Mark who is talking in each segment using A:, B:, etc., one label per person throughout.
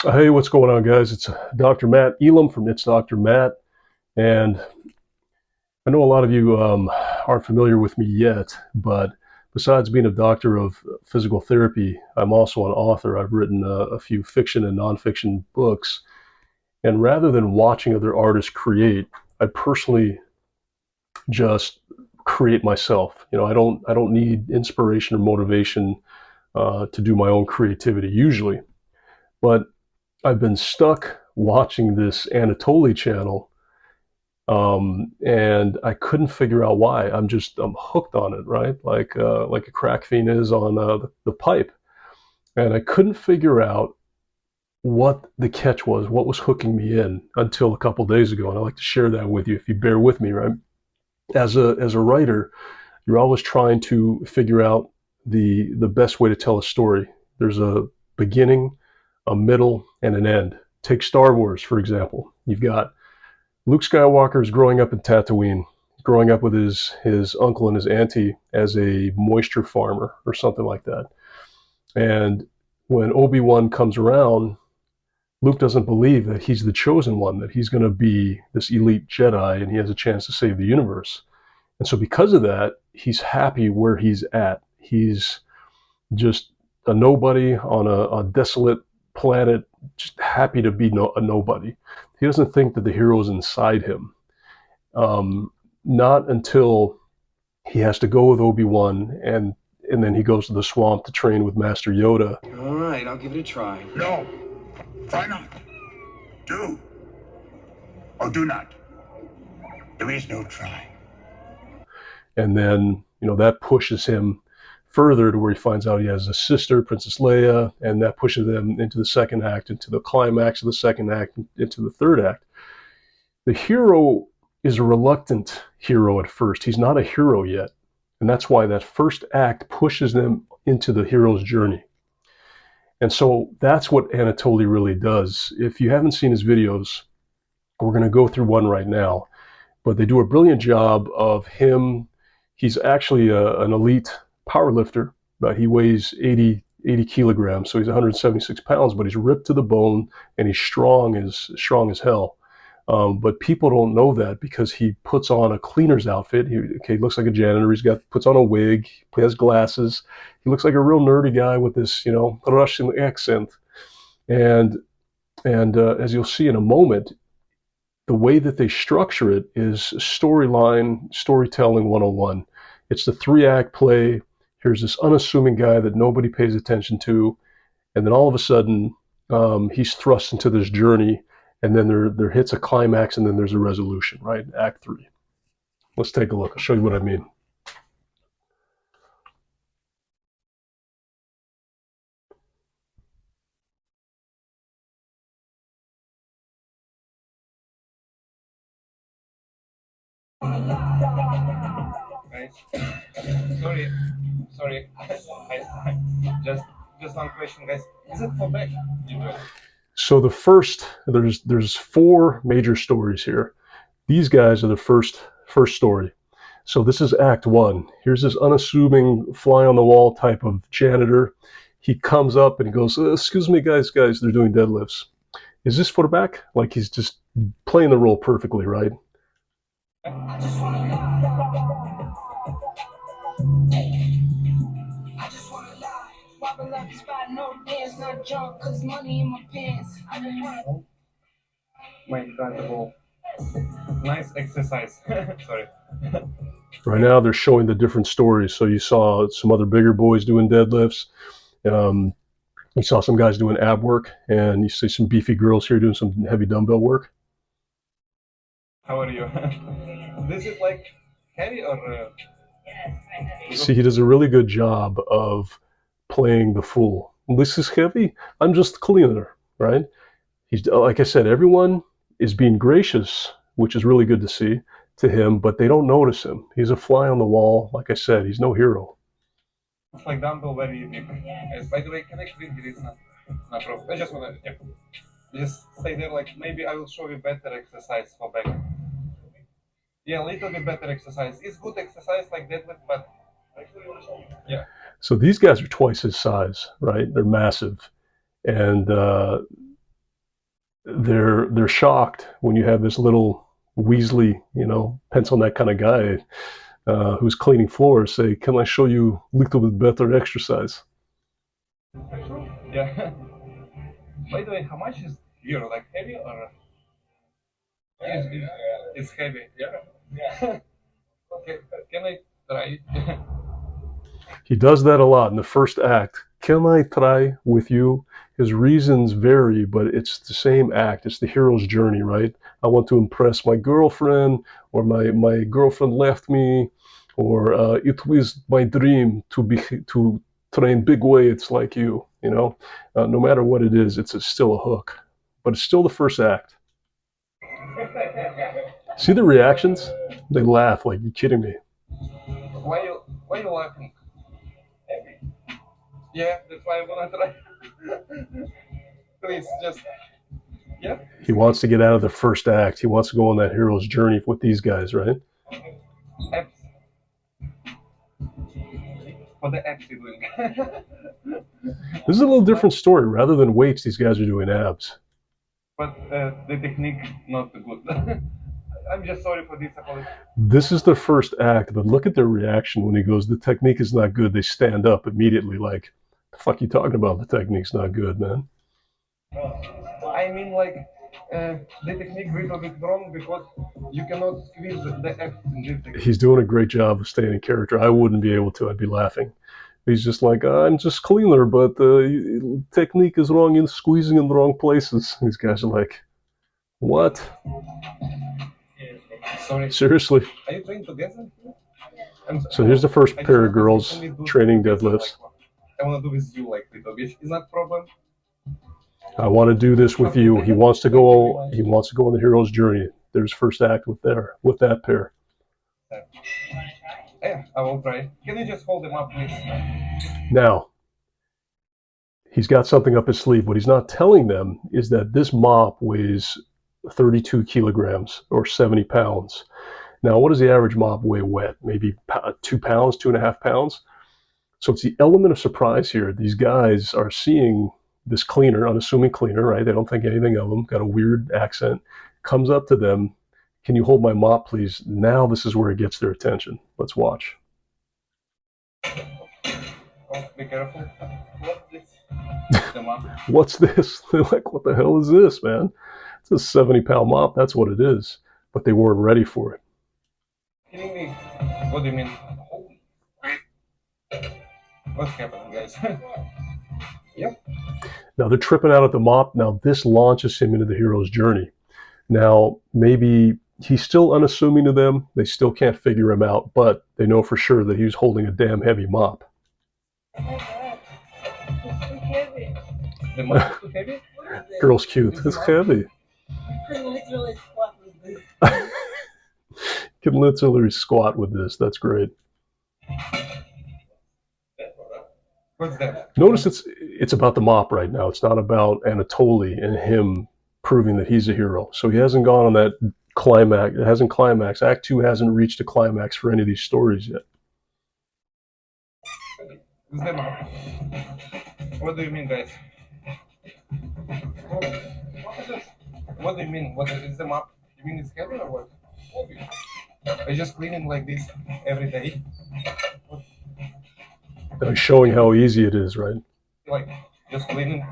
A: Hey, what's going on, guys? It's Dr. Matt Elam from It's Dr. Matt, and I know a lot of you aren't familiar with me yet, but besides being a doctor of physical therapy, I'm also an author. I've written a few fiction and nonfiction books, and rather than watching other artists create, I personally just create myself. I don't need inspiration or motivation to do my own creativity usually, but I've been stuck watching this Anatoly channel, and I couldn't figure out why. I'm hooked on it, right? Like a crack fiend is on the pipe, and I couldn't figure out what the catch was, what was hooking me in until a couple days ago, and I'd like to share that with you if you bear with me, right? As a writer, you're always trying to figure out the best way to tell a story. There's a beginning, a middle, and an end. Take Star Wars, for example. You've got Luke Skywalker is growing up in Tatooine, growing up with his uncle and his auntie as a moisture farmer or something like that. And when Obi-Wan comes around, Luke doesn't believe that he's the chosen one, that he's going to be this elite Jedi and he has a chance to save the universe. And so because of that, he's happy where he's at. He's just a nobody on a desolate planet, just happy to be a nobody. He doesn't think that the hero is inside him. Not until he has to go with Obi-Wan, and then he goes to the swamp to train with Master Yoda.
B: All right, I'll give it a try.
C: No, try not. Do or do not. There is no try.
A: And then, that pushes him further to where he finds out he has a sister, Princess Leia, and that pushes them into the second act, into the climax of the second act, into the third act. The hero is a reluctant hero at first. He's not a hero yet. And that's why that first act pushes them into the hero's journey. And so that's what Anatoly really does. If you haven't seen his videos, we're going to go through one right now, but they do a brilliant job of him. He's actually an elite power lifter, but he weighs 80 kilograms, so he's 176 pounds, but he's ripped to the bone and he's strong as hell. But people don't know that because he puts on a cleaner's outfit. He looks like a janitor. Puts on a wig. He has glasses. He looks like a real nerdy guy with this, Russian accent. And as you'll see in a moment, the way that they structure it is storytelling 101. It's the three-act play. Here's this unassuming guy that nobody pays attention to, and then all of a sudden, he's thrust into this journey, and then there hits a climax, and then there's a resolution, right? Act 3. Let's take a look. I'll show you what I mean.
D: Guys, sorry. Just one question, guys. Is it for back?
A: So there's 4 major stories here. These guys are the first story. So this is Act 1. Here's this unassuming, fly on the wall type of janitor. He comes up and he goes, "Excuse me, guys, they're doing deadlifts." Is this for back? Like he's just playing the role perfectly, right?
D: I just wanna lie. Wobble up spot, no dance, not drunk, cause money in my pants. I just wanna. My incredible. Nice exercise. Sorry.
A: Right now they're showing the different stories. So you saw some other bigger boys doing deadlifts. You saw some guys doing ab work, and you see some beefy girls here doing some heavy dumbbell work.
D: How are you? This is like heavy or?
A: See, he does a really good job of playing the fool. This is heavy. I'm just a cleaner, right? He's, like I said, everyone is being gracious, which is really good to see to him, but they don't notice him. He's a fly on the wall. Like I said, he's no hero.
D: It's like dumbbell very big. Yes, by the way, can I clean it? It's not problem. I just wanna just stay there. Like maybe I will show you better exercise for back. Yeah, a little bit better exercise. It's good exercise like deadlift, but yeah.
A: So these guys are twice his size, right? They're massive. And they're shocked when you have this little Weasley, pencil neck kind of guy who's cleaning floors say, "Can I show you a little bit better exercise?"
D: Yeah. By the way, how much is here? Like heavy or it's heavy? Yeah. Okay, can I try it?
A: He does that a lot in the first act. Can I try with you? His reasons vary, but it's the same act. It's the hero's journey, right? I want to impress my girlfriend, or my girlfriend left me, or it was my dream to train big weights like you. No matter what it is, still a hook, but it's still the first act. See the reactions? They laugh like, "You kidding me?"
D: Why you laughing? Yeah, that's why I wanna try. Please, just yeah.
A: He wants to get out of the first act. He wants to go on that hero's journey with these guys, right?
D: Apps. For the apps you're doing.
A: This is a little different story. Rather than weights, these guys are doing abs.
D: But the technique not good. I'm just sorry for this apology.
A: This is the first act, but look at their reaction when he goes, "The technique is not good." They stand up immediately like, "The fuck you talking about? The technique's not good, man."
D: I mean, like, the technique little bit wrong because you cannot squeeze the F in this technique.
A: He's doing a great job of staying in character. I wouldn't be able to. I'd be laughing. He's just like, "I'm just cleaner, but technique is wrong in squeezing in the wrong places." These guys are like, "What?
D: Sorry.
A: Seriously?"
D: Are you trained together?
A: So here's the first pair of girls training deadlifts.
D: I want to do with you like little bit. Is that a problem?
A: I want to do this with you. He wants to go. He wants to go on the hero's journey. There's first act with that pair.
D: Yeah, I will try. Can you just hold them up, please?
A: Now, he's got something up his sleeve. What he's not telling them is that this mop weighs 32 kilograms or 70 pounds. Now, what does the average mop weigh wet? Maybe 2 pounds, 2.5 pounds. So it's the element of surprise here. These guys are seeing this cleaner, unassuming cleaner, right? They don't think anything of him, got a weird accent, comes up to them. "Can you hold my mop, please?" Now this is where it gets their attention. Let's watch.
D: Oh, be careful. What's this? The mop.
A: What's this? They're like, "What the hell is this, man?" It's a 70-pound mop. That's what it is. But they weren't ready for it.
D: Kidding me? What do you mean? What's happening, guys? Yep.
A: Now they're tripping out at the mop. Now this launches him into the hero's journey. Now maybe he's still unassuming to them. They still can't figure him out, but they know for sure that he's holding a damn heavy mop.
D: The mop is too heavy?
A: Girl's cute. It's heavy. Can literally squat with this. That's great.
D: What's that?
A: Notice it's about the mop right now. It's not about Anatoly and him proving that he's a hero. So he hasn't gone on that climax. It hasn't climaxed. Act 2 hasn't reached a climax for any of these stories yet.
D: It's the mop. What do you mean, guys? What do you mean? What is the mop? You mean it's heavy or what? I just clean it like this every day.
A: And showing how easy it is, right?
D: Like, just cleaning.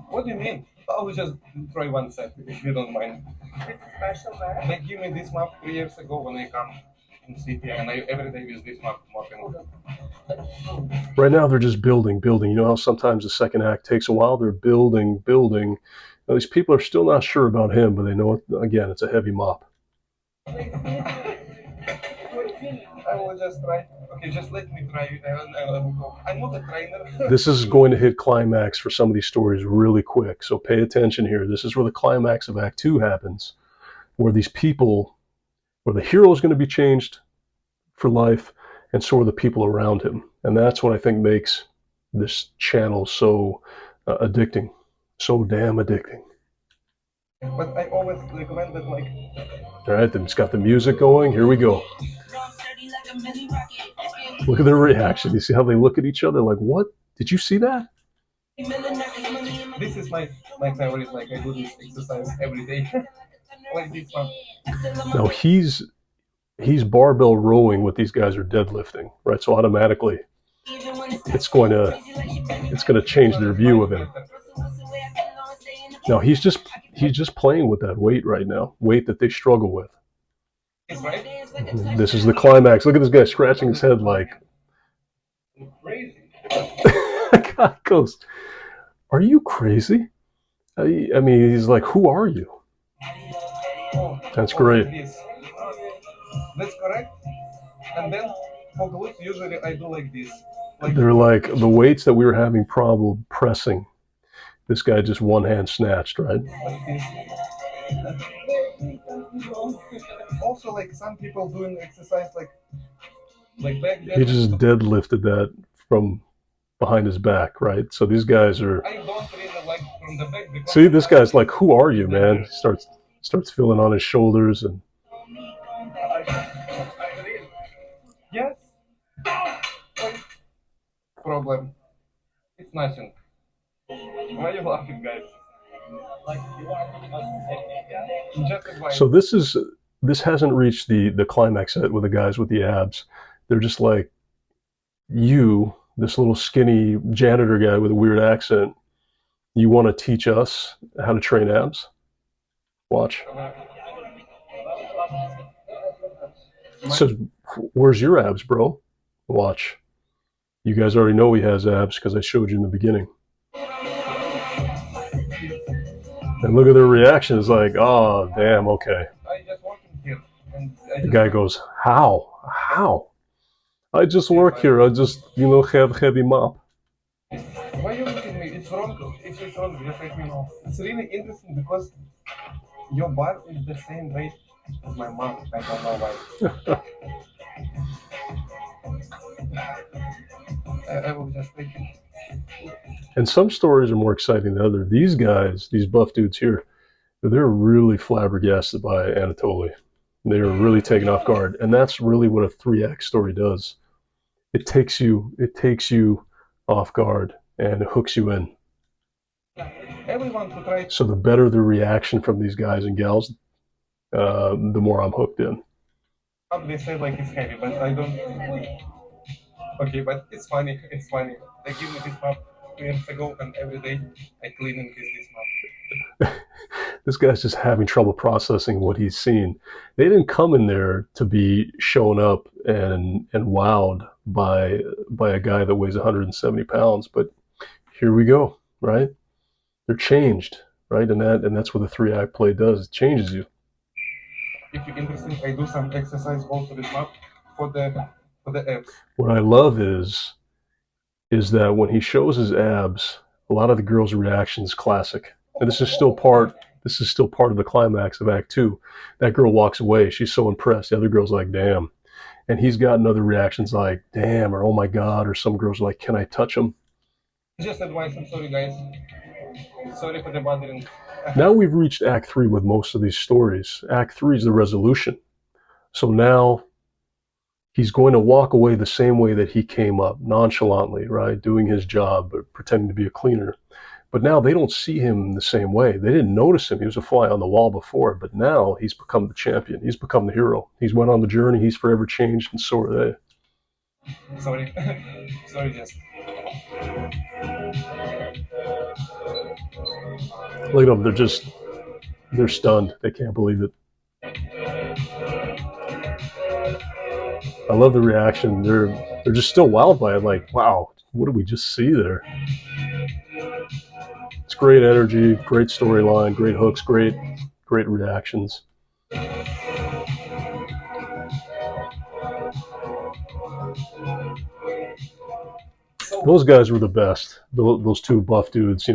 D: What do you mean? I will just try one set if you don't mind. They give me this map 3 years ago when I come in city, and I every day use this map mopping.
A: Right now they're just building. You know how sometimes the second act takes a while? They're building. Now, these people are still not sure about him, but they know, again, it's a heavy mop.
D: I will just try. Okay, just let me try it. I will go. I'm not a trainer.
A: This is going to hit climax for some of these stories really quick, so pay attention here. This is where the climax of Act 2 happens, where these people, where the hero is going to be changed for life, and so are the people around him. And that's what I think makes this channel so addicting, so damn addicting.
D: But I always recommend that, like.
A: All right, then it's got the music going. Here we go. Look at their reaction. You see how they look at each other like, "What? Did you see that?"
D: This is my favorite. Like I do this exercise every day. Like this one.
A: Now he's barbell rowing what these guys are deadlifting, right? So automatically it's going to change their view of him. Now he's just playing with that weight right now, weight that they struggle with.
D: Right?
A: This is the climax. Look at this guy scratching his head like.
D: Crazy.
A: God goes, "Are you crazy?" I mean, he's like, "Who are you?"
D: Oh,
A: That's
D: oh,
A: great.
D: like this. That's correct. And then for glutes, usually I do like this. Like
A: They're like the weights that we were having problem pressing. This guy just one hand snatched, right?
D: this. Also, like some people doing exercise like back
A: He
D: then.
A: just deadlifted that from behind his back, right? So these guys are.
D: I don't really like from the back because
A: See, this guy's like, "Who are you, man?" He starts feeling on his shoulders and.
D: yes. Like, problem. It's nothing. Why are you laughing, guys? Just advice.
A: So this hasn't reached the climax yet with the guys with the abs. They're just like, you, this little skinny janitor guy with a weird accent, you want to teach us how to train abs? Watch. It says, "Where's your abs, bro?" Watch. You guys already know he has abs because I showed you in the beginning. And look at their reaction. It's like, oh, damn, okay.
D: I just working here. And
A: The guy goes, how? How? I just work here. I just, have heavy mop.
D: Why you looking at me? It's wrong. If it's wrong, just let me know. It's really interesting because your bar is the same weight as my mom. I don't know why. I will just take it.
A: And some stories are more exciting than others. These guys, these buff dudes here, they're really flabbergasted by Anatoly. They're really taken off guard. And that's really what a 3-act story does. It takes you off guard and it hooks you in.
D: Everyone to try.
A: So the better the reaction from these guys and gals, the more I'm hooked in.
D: They say like it's heavy, but I don't. Okay, but it's funny. It's funny. They give me this map 2 years ago, and every day I clean and kiss this map.
A: This guy's just having trouble processing what he's seen. They didn't come in there to be shown up and wowed by a guy that weighs 170 pounds, but here we go, right? They're changed, right? And that's what the 3-act play does. It changes you.
D: If you're interested, I do some exercise also with map for the abs.
A: What I love is that when he shows his abs, a lot of the girls' reaction is classic. And this is still part of the climax of Act 2. That girl walks away. She's so impressed. The other girl's like, damn. And he's gotten other reactions like, damn, or oh my God, or some girls are like, can I touch him?
D: Just advice. I'm sorry, guys. Sorry for the bothering.
A: Now we've reached Act 3 with most of these stories. Act 3 is the resolution. So now he's going to walk away the same way that he came up, nonchalantly, right? Doing his job, but pretending to be a cleaner. But now they don't see him the same way. They didn't notice him. He was a fly on the wall before, but now he's become the champion. He's become the hero. He's went on the journey. He's forever changed, and so are they.
D: Sorry. Sorry, just.
A: Look at them. They're stunned. They can't believe it. I love the reaction. They're just still wowed by it. Like, wow, what did we just see there? It's great energy, great storyline, great hooks, great reactions. Those guys were the best. Those two buff dudes,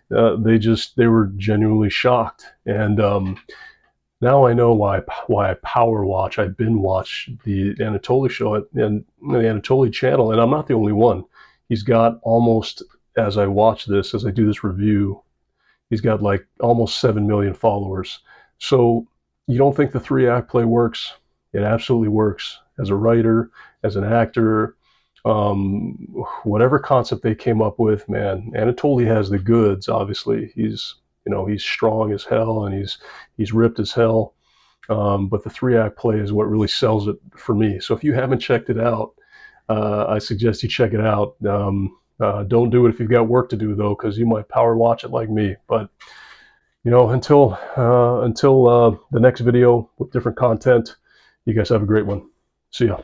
A: they were genuinely shocked. And now I know why I power watch. I binge watch the Anatoly show and the Anatoly channel, and I'm not the only one. He's got almost, as I do this review, he's got like almost 7 million followers. So you don't think the 3-act play works? It absolutely works. As a writer, as an actor, Whatever concept they came up with, man, Anatoly has the goods. Obviously, he's strong as hell and he's ripped as hell. But the 3 act play is what really sells it for me. So if you haven't checked it out, I suggest you check it out. Don't do it if you've got work to do though, because you might power watch it like me. But until the next video with different content, you guys have a great one. See ya.